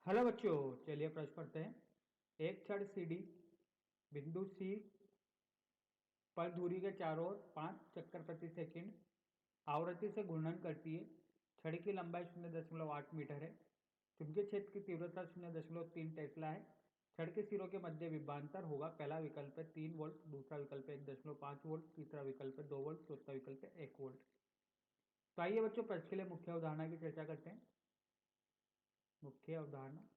Hello बच्चों, चलिए प्रश्न पढ़ते हैं। एक छड़ सीडी बिंदु सी पर धुरी के चारों ओर 5 चक्कर प्रति सेकंड आवृत्ति से घूर्णन करती है। छड़ की लंबाई 0.8 मीटर है। चुंबकीय क्षेत्र की तीव्रता 0.3 टेस्ला है। छड़ के सिरों के मध्य विभवांतर होगा। पहला विकल्प है 3 वोल्ट, दूसरा विकल्प है 1.5 वोल्ट, तीसरा विकल्प है 2 वोल्ट, चौथा विकल्प है 1 वोल्ट। तो आइए बच्चों प्रश्न के लिए मुख्य अवधारणा की चर्चा करते हैं। मुख्य अवधारणा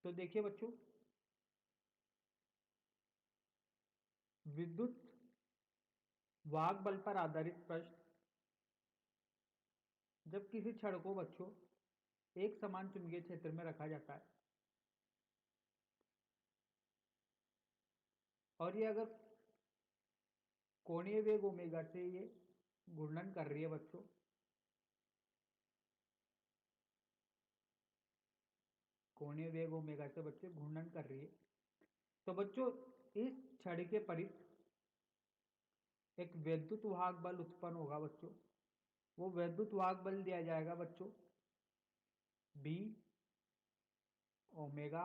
तो देखिए बच्चों, विद्युत वाहक बल पर आधारित प्रश्न। जब किसी छड़ को बच्चों एक समान चुंबकीय क्षेत्र में रखा जाता है और ये अगर कोणीय वेग ओमेगा से ये घूर्णन कर रही है बच्चों, कोणीय वेग ओमेगा से बच्चों घूर्णन कर रही है, तो बच्चों इस छड़ के परित एक वैद्युत वाहक बल उत्पन्न होगा बच्चों। वो वैद्युत वाहक बल दिया जाएगा बच्चों बी ओमेगा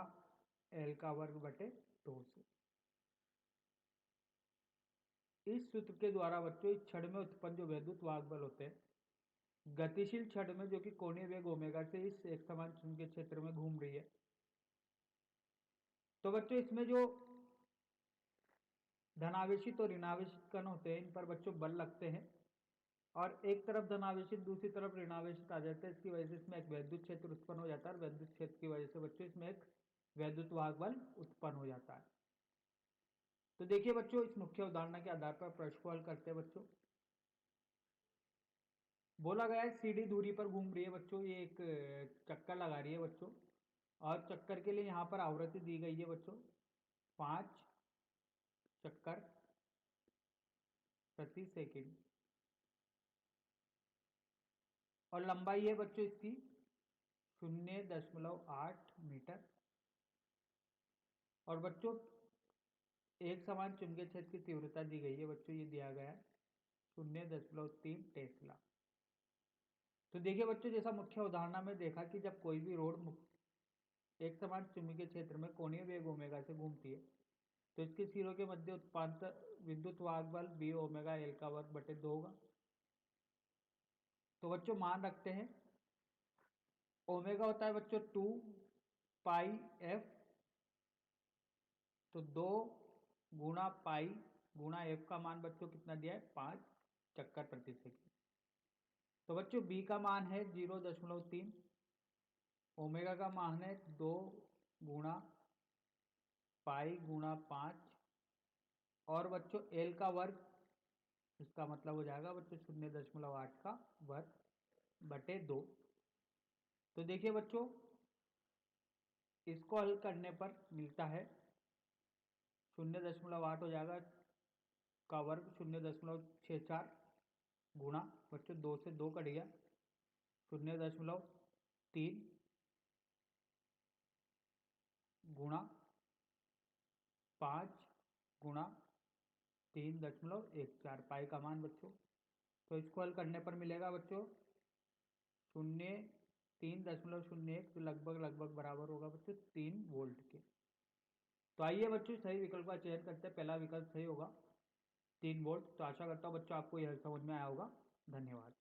एल का वर्ग बटे 2 से। इस सूत्र के द्वारा बच्चों इस छड़ में उत्पन्न जो वैद्युत वाहक बल होते हैं गतिशील छड़ में, जो कि कोणीय वेग ओमेगा से इस एक समान चुंबकीय क्षेत्र में घूम रही है, तो बच्चों इसमें जो धनावेशित और ऋणावेशित कण होते हैं इन पर बच्चों बल लगते हैं और एक तरफ धनावेशित दूसरी तरफ ऋणावेशित आ जाते हैं। इसकी वजह से इसमें एक वैद्युत क्षेत्र उत्पन्न हो जाता है और वैद्युत क्षेत्र की वजह से बच्चों इसमें एक वैद्युत वाहक बल उत्पन्न हो जाता है। तो देखिए बच्चों, इस मुख्य उदाहरण के आधार पर प्रश्न को हल करते हैं बच्चों। बोला गया है सीधी दूरी पर घूम रही है बच्चों, ये एक चक्कर लगा रही है बच्चों और चक्कर के लिए यहाँ पर आवृत्ति दी गई है बच्चों 5 चक्कर प्रति सेकंड और लंबाई है बच्चों इसकी 0.8 मीटर। और बच्चों एक समान चुंबकीय क्षेत्र की तीव्रता दी गई है बच्चों, ये दिया गया है 0.3 टेस्ला। तो देखिए बच्चों, जैसा मुख्य उदाहरण में देखा कि जब कोई भी रोड एक समान चुंबकीय क्षेत्र में कोणीय वेग ओमेगा से घूमती है तो इसके सिरों के मध्य उत्पादन विद्युत वाहक बल बी ओमेगा एल का वर्ग बटे 2 होगा। तो बच्चों मान रखते हैं ओमेगा होता है बच्चों 2 पाई एफ, तो 2 गुणा पाई गुणा एफ का मान बच्चों कितना दिया है 5 चक्कर प्रति सेकंड। तो बच्चों बी का मान है 0.3, ओमेगा का मान है 2 गुणा पाई गुणा 5 और बच्चों एल का वर्ग, इसका मतलब हो जाएगा बच्चों 0.8 का वर्ग बटे 2। तो देखिए बच्चों, इसको हल करने पर मिलता है 0.8 हो जाएगा का वर्ग 0.64 गुणा बच्चों 2 से 2 कट गया 0.3 गुणा 5 गुणा 3.14 पाई का मान बच्चों। तो इसको हल करने पर मिलेगा बच्चों 3.01 तो लगभग लगभग बराबर होगा बच्चों 3 वोल्ट के। तो आइए बच्चों सही विकल्प का चयन करते हैं। पहला विकल्प सही होगा 3 वोल्ट। तो आशा करता हूँ बच्चों आपको यह समझ में आया होगा। धन्यवाद।